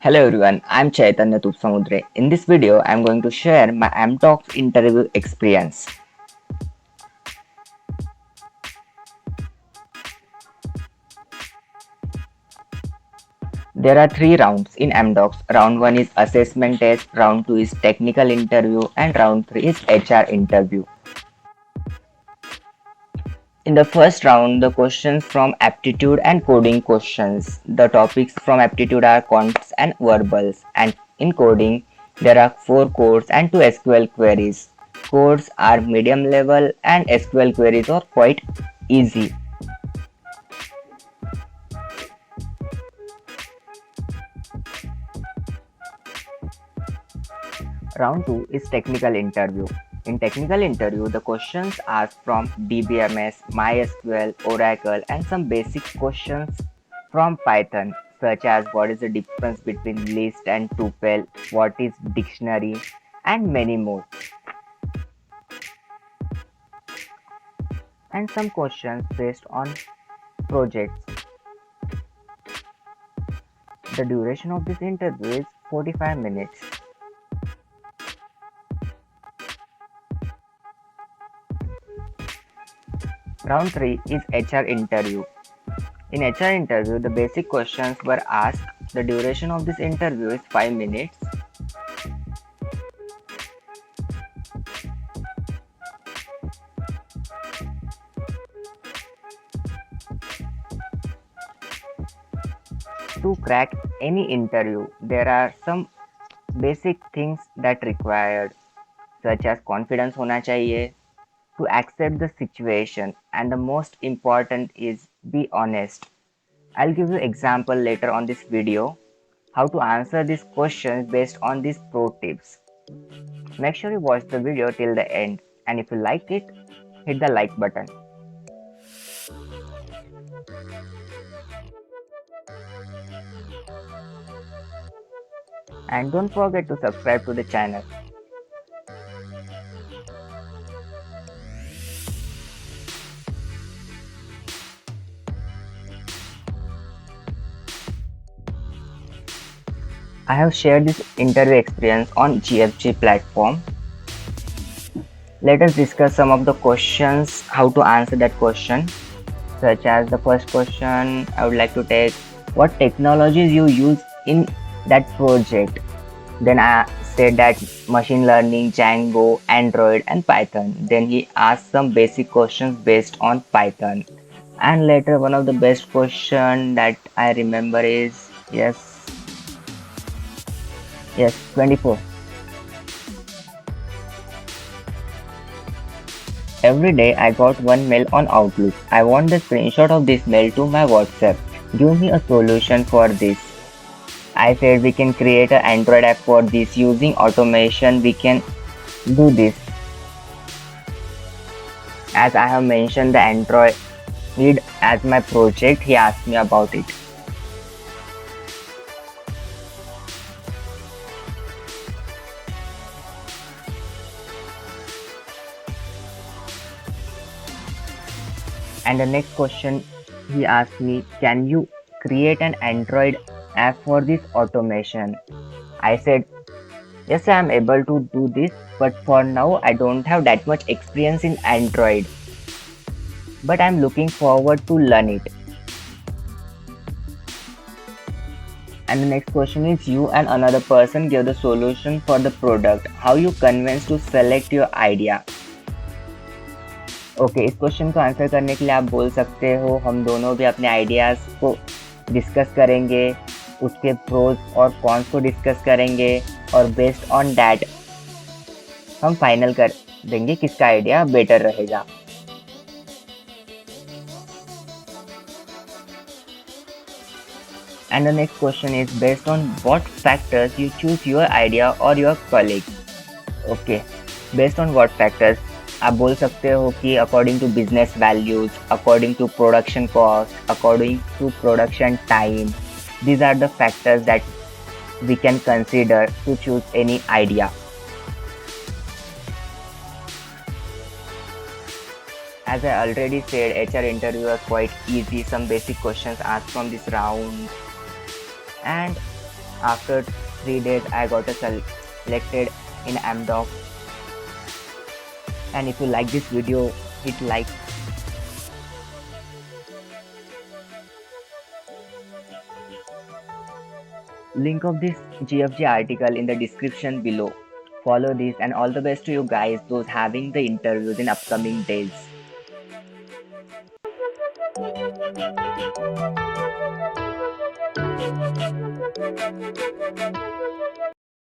Hello everyone, I'm Chaitanya Tupsamudre. In this video, I'm going to share my MTalks interview experience. There are three rounds in MDocs. Round 1 is assessment test, round 2 is technical interview, and round 3 is HR interview. In the first round, the questions from aptitude and coding questions. The topics from aptitude are concepts and verbals, and in coding, there are 4 codes and 2 SQL queries. Codes are medium level and SQL queries are quite easy. Round 2 is technical interview. In technical interview, the questions are from DBMS, MySQL, Oracle, and some basic questions from Python, such as what is the difference between list and tuple, what is dictionary, and many more. And some questions based on projects. The duration of this interview is 45 minutes. Round 3 is HR interview. In HR interview, the basic questions were asked. The duration of this interview is 5 minutes. To crack any interview, there are some basic things that required, such as confidence होना चाहिए, to accept the situation, and the most important is be honest. I'll give you example later on this video how to answer these questions based on these pro tips. Make sure you watch the video till the end, and if you like it, hit the like button. And don't forget to subscribe to the channel. I have shared this interview experience on GFG platform. Let us discuss some of the questions, how to answer that question, such as the first question I would like to take, what technologies you use in that project. Then I said that machine learning, Django, Android and Python. Then he asked some basic questions based on Python. And later one of the best question that I remember is yes 24. Every day I got one mail on Outlook. I want the screenshot of this mail to my WhatsApp. Give me a solution for this. I said we can create an Android app for this using automation. We can do this. As I have mentioned the Android as my project, he asked me about it. And the next question he asked me, can you create an Android app for this automation? I said, yes, I am able to do this, but for now I don't have that much experience in Android. But I'm looking forward to learn it. And the next question is, you and another person give the solution for the product. How you convince to select your idea? Okay इस question को answer करने के लिए आप बोल सकते हो हम दोनों भी अपने आइडियाज़ को डिस्कस करेंगे, उसके प्रोज और कॉन्स को डिस्कस करेंगे और बेस्ड ऑन दैट हम फाइनल कर देंगे किसका आइडिया बेटर रहेगा. And the next question is, based on what factors you choose your idea or your colleague? Okay, based on what factors? आप बोल सकते हो कि according to business values, according to production cost, according to production time. These are the factors that we can consider to choose any idea. As I already said, HR interview was quite easy. Some basic questions asked from this round. And After 3 days, I got selected in MDoc. And if you like this video, hit like. Link of this GFG article in the description below. Follow this, and all the best to you guys, those having the interviews in upcoming days.